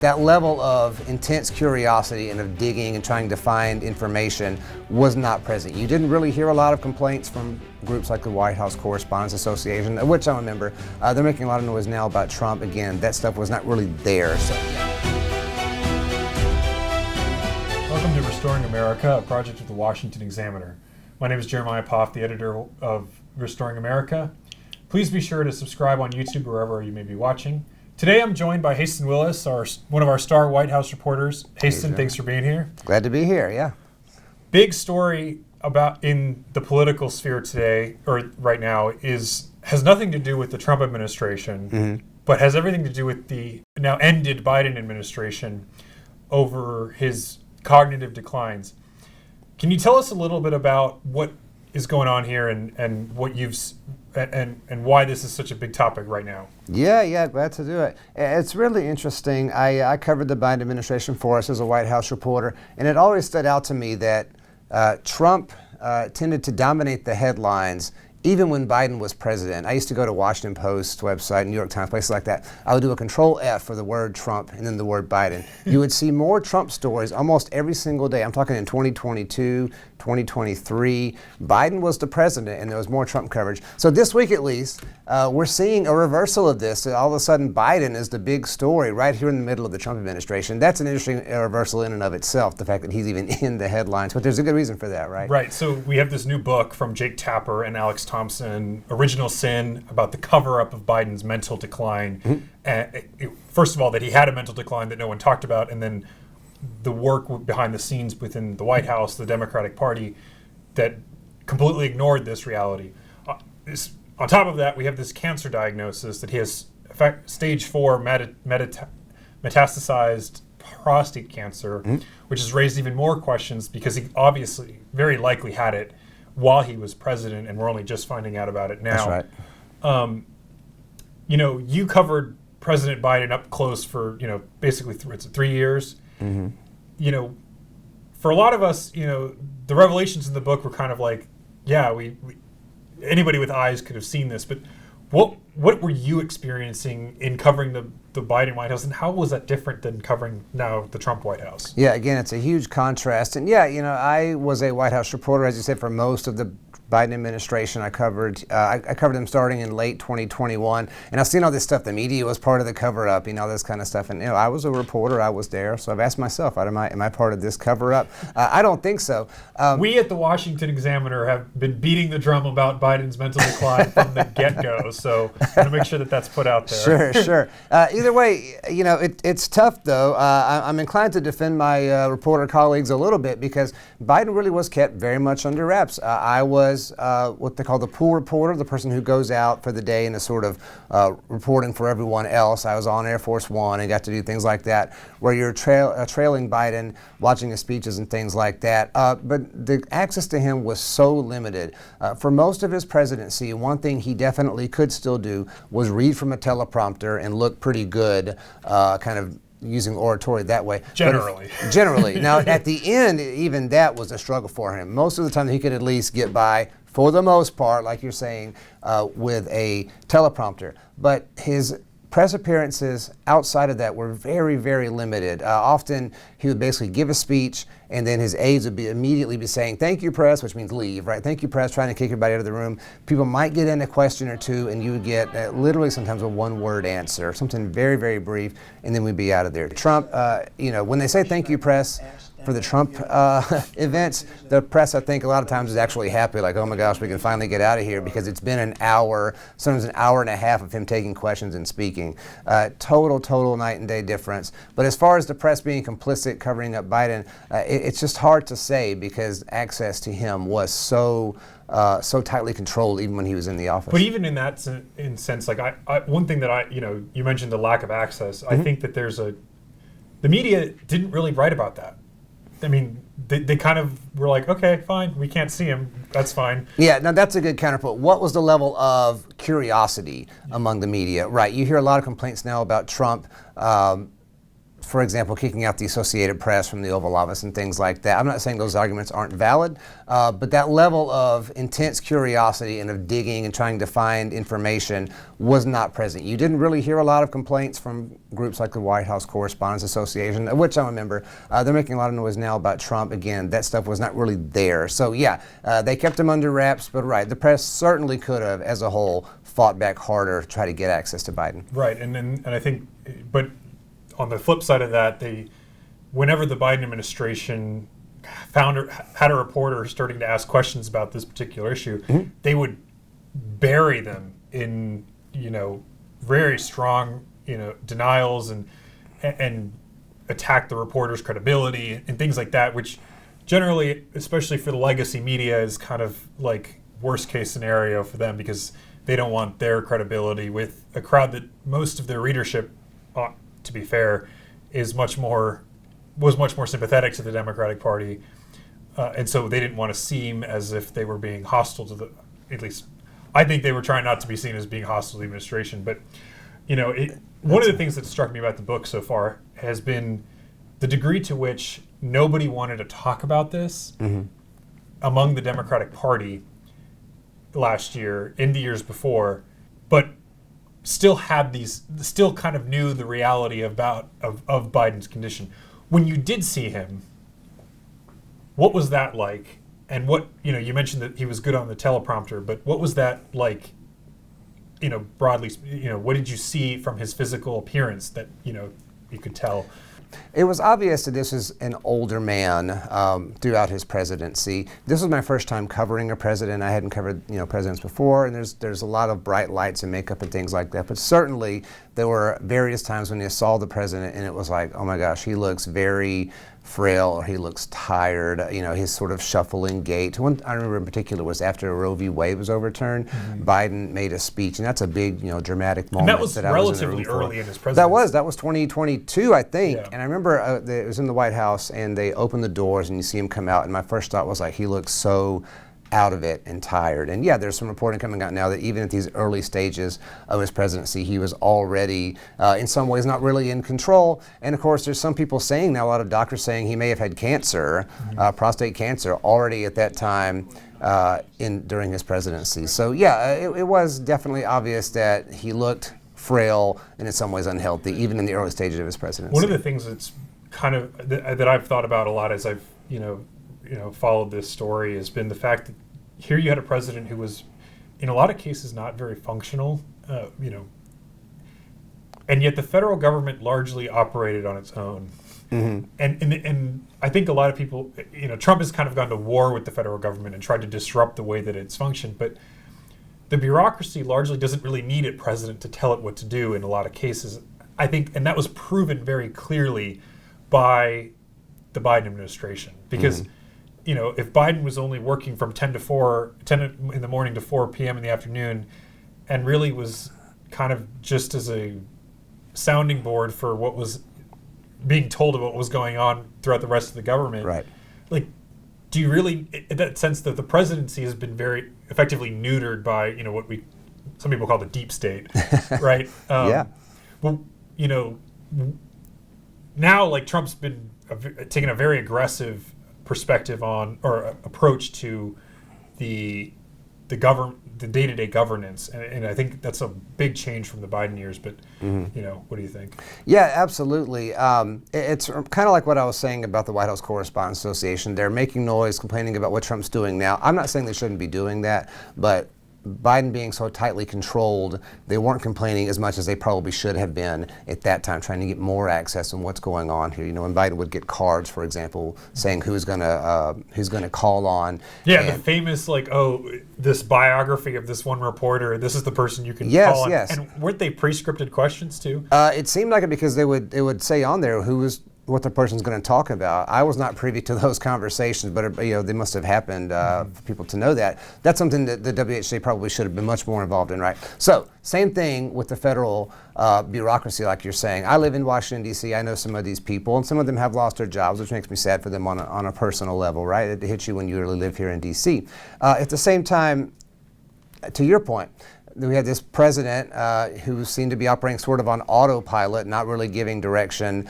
That level of intense curiosity and of digging and trying to find information was not present. You didn't really hear a lot of complaints from groups like the White House Correspondents Association, of which I'm a member. They're making a lot of noise now about Trump. Again, that stuff was not really there. So. Welcome to Restoring America, a project of the Washington Examiner. My name is Jeremiah Poff, the editor of Restoring America. Please be sure to subscribe on YouTube or wherever you may be watching. Today I'm joined by Hast Willis, one of our star White House reporters. Hast, thanks for being here. Glad to be here, yeah. Big story about in the political sphere today, or right now, has nothing to do with the Trump administration, but has everything to do with the now ended Biden administration over his cognitive declines. Can you tell us a little bit about what is going on here and what you've and why this is such a big topic right now? Yeah, glad to do it. It's really interesting. I covered the Biden administration for us as a White House reporter, and it always stood out to me that Trump tended to dominate the headlines even when Biden was president. I used to go to Washington Post website, New York Times, places like that. I would do a Control F for the word Trump and then the word Biden. You would see more Trump stories almost every single day. I'm talking in 2022, 2023. Biden was the president and there was more Trump coverage. So this week at least, we're seeing a reversal of this. All of a sudden, Biden is the big story right here in the middle of the Trump administration. That's an interesting reversal in and of itself, the fact that he's even in the headlines. But there's a good reason for that, right? Right. So we have this new book from Jake Tapper and Alex Thompson, Original Sin, about the cover-up of Biden's mental decline. First of all, that he had a mental decline that no one talked about, and then the work behind the scenes within the White House, the Democratic Party, that completely ignored this reality. On top of that, we have this cancer diagnosis that he has stage 4 metastasized prostate cancer, which has raised even more questions because he obviously very likely had it while he was president, and we're only just finding out about it now. That's right. You covered President Biden up close for, basically 3 years. For a lot of us, the revelations in the book were kind of like, yeah, we anybody with eyes could have seen this, but what were you experiencing in covering the Biden White House, and how was that different than covering now the Trump White House? Yeah, again, it's a huge contrast. And yeah, I was a White House reporter, as you said, for most of the Biden administration. I covered them starting in late 2021, and I've seen all this stuff. The media was part of the cover-up, this kind of stuff. And I was a reporter, I was there, so I've asked myself, am I part of this cover-up? I don't think so. We at the Washington Examiner have been beating the drum about Biden's mental decline from the get-go, so I want to make sure that that's put out there. Sure. Either way, it's tough though. I'm inclined to defend my reporter colleagues a little bit because Biden really was kept very much under wraps. I was what they call the pool reporter, the person who goes out for the day and is sort of reporting for everyone else. I was on Air Force One and got to do things like that, where you're trailing Biden, watching his speeches and things like that. But the access to him was so limited. For most of his presidency, one thing he definitely could still do was read from a teleprompter and look pretty good, kind of using oratory that way. Generally. Now, at the end, even that was a struggle for him. Most of the time, he could at least get by, for the most part, like you're saying, with a teleprompter. But his press appearances outside of that were very, very limited. Often, he would basically give a speech, and then his aides would immediately be saying, "Thank you, press," which means leave, right? "Thank you, press," trying to kick everybody out of the room. People might get in a question or two, and you would get literally sometimes a one-word answer, something very, very brief, and then we'd be out of there. Trump, when they say "thank you, press," for the Trump events, the press, I think, a lot of times is actually happy, like, oh my gosh, we can finally get out of here, because it's been an hour, sometimes an hour and a half of him taking questions and speaking. Total night and day difference. But as far as the press being complicit covering up Biden, it's just hard to say because access to him was so tightly controlled even when he was in the office. But even in that sense, like one thing that you mentioned the lack of access. I think that the media didn't really write about that. I mean, they kind of were like, okay, fine, we can't see him, that's fine. Yeah, now that's a good counterpoint. What was the level of curiosity among the media? Right, you hear a lot of complaints now about Trump for example, kicking out the Associated Press from the Oval Office and things like that. I'm not saying those arguments aren't valid, but that level of intense curiosity and of digging and trying to find information was not present. You didn't really hear a lot of complaints from groups like the White House Correspondents Association, of which I'm a member. They're making a lot of noise now about Trump. Again, that stuff was not really there. So yeah, they kept him under wraps, but right, the press certainly could have, as a whole, fought back harder to try to get access to Biden. Right, and I think, but on the flip side of that, whenever the Biden administration had a reporter starting to ask questions about this particular issue, they would bury them in, very strong, denials and attack the reporter's credibility and things like that, which generally, especially for the legacy media, is kind of like worst case scenario for them, because they don't want their credibility with a crowd that most of their readership, to be fair, was much more sympathetic to the Democratic Party, and so they didn't want to seem as if they were being hostile to the. At least, I think they were trying not to be seen as being hostile to the administration. But one of the things that struck me about the book so far has been the degree to which nobody wanted to talk about this among the Democratic Party last year, in the years before, but still kind of knew the reality of Biden's condition. When you did see him, what was that like? And what, you mentioned that he was good on the teleprompter, but what was that like, broadly, what did you see from his physical appearance that, you could tell? It was obvious that this is an older man throughout his presidency. This was my first time covering a president. I hadn't covered presidents before, and there's a lot of bright lights and makeup and things like that. But certainly there were various times when you saw the president and it was like, oh my gosh, he looks very frail, or he looks tired. His sort of shuffling gait. One I remember in particular was after Roe v. Wade was overturned. Biden made a speech, and that's a big, dramatic moment. And that was relatively early in his presidency. That was 2022, I think. Yeah. And I remember it was in the White House, and they opened the doors, and you see him come out, and my first thought was like, he looks so out of it and tired. And yeah, there's some reporting coming out now that even at these early stages of his presidency, he was already, in some ways, not really in control. And of course, there's some people saying now, a lot of doctors saying he may have had cancer, prostate cancer, already at that time during his presidency. So yeah, it was definitely obvious that he looked frail and in some ways unhealthy, even in the early stages of his presidency. One of the things that's kind of that I've thought about a lot as I've followed this story has been the fact that here you had a president who was, in a lot of cases, not very functional, and yet the federal government largely operated on its own. And I think a lot of people, Trump has kind of gone to war with the federal government and tried to disrupt the way that it's functioned, but the bureaucracy largely doesn't really need a president to tell it what to do in a lot of cases, I think, and that was proven very clearly by the Biden administration. Because, if Biden was only working from 10 in the morning to 4 p.m. in the afternoon, and really was kind of just as a sounding board for what was being told of what was going on throughout the rest of the government, right? Like, do you really, in that sense that the presidency has been very effectively neutered by, what some people call the deep state, right? Yeah. Well, now like Trump's been taking a very aggressive perspective on, or approach to the day-to-day governance, and I think that's a big change from the Biden years. But what do you think? Yeah, absolutely. It's kind of like what I was saying about the White House Correspondents Association. They're making noise, complaining about what Trump's doing now. I'm not saying they shouldn't be doing that, but Biden being so tightly controlled, they weren't complaining as much as they probably should have been at that time, trying to get more access on what's going on here. When Biden would get cards, for example, saying who's gonna call on. Yeah, the famous this biography of this one reporter. This is the person you can call on. Yes. And weren't they pre-scripted questions too? It seemed like it, because they would say on there what the person's going to talk about. I was not privy to those conversations, but they must have happened for people to know that. That's something that the WHA probably should have been much more involved in, right? So, same thing with the federal bureaucracy, like you're saying. I live in Washington, D.C. I know some of these people, and some of them have lost their jobs, which makes me sad for them on a personal level, right? It hits you when you really live here in D.C. At the same time, to your point, we had this president who seemed to be operating sort of on autopilot, not really giving direction.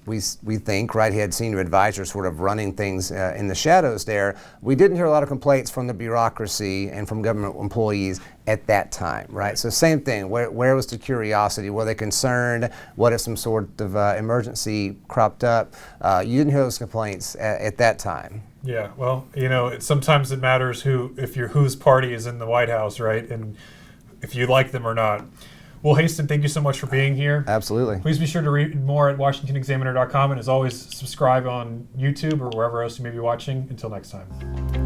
We think, right? He had senior advisors sort of running things in the shadows there. We didn't hear a lot of complaints from the bureaucracy and from government employees at that time, right? So same thing. Where was the curiosity? Were they concerned? What if some sort of emergency cropped up? You didn't hear those complaints at that time. Yeah, well, sometimes it matters whose party is in the White House, right? And if you like them or not. Well, Haston, thank you so much for being here. Absolutely. Please be sure to read more at washingtonexaminer.com, and as always, subscribe on YouTube or wherever else you may be watching. Until next time.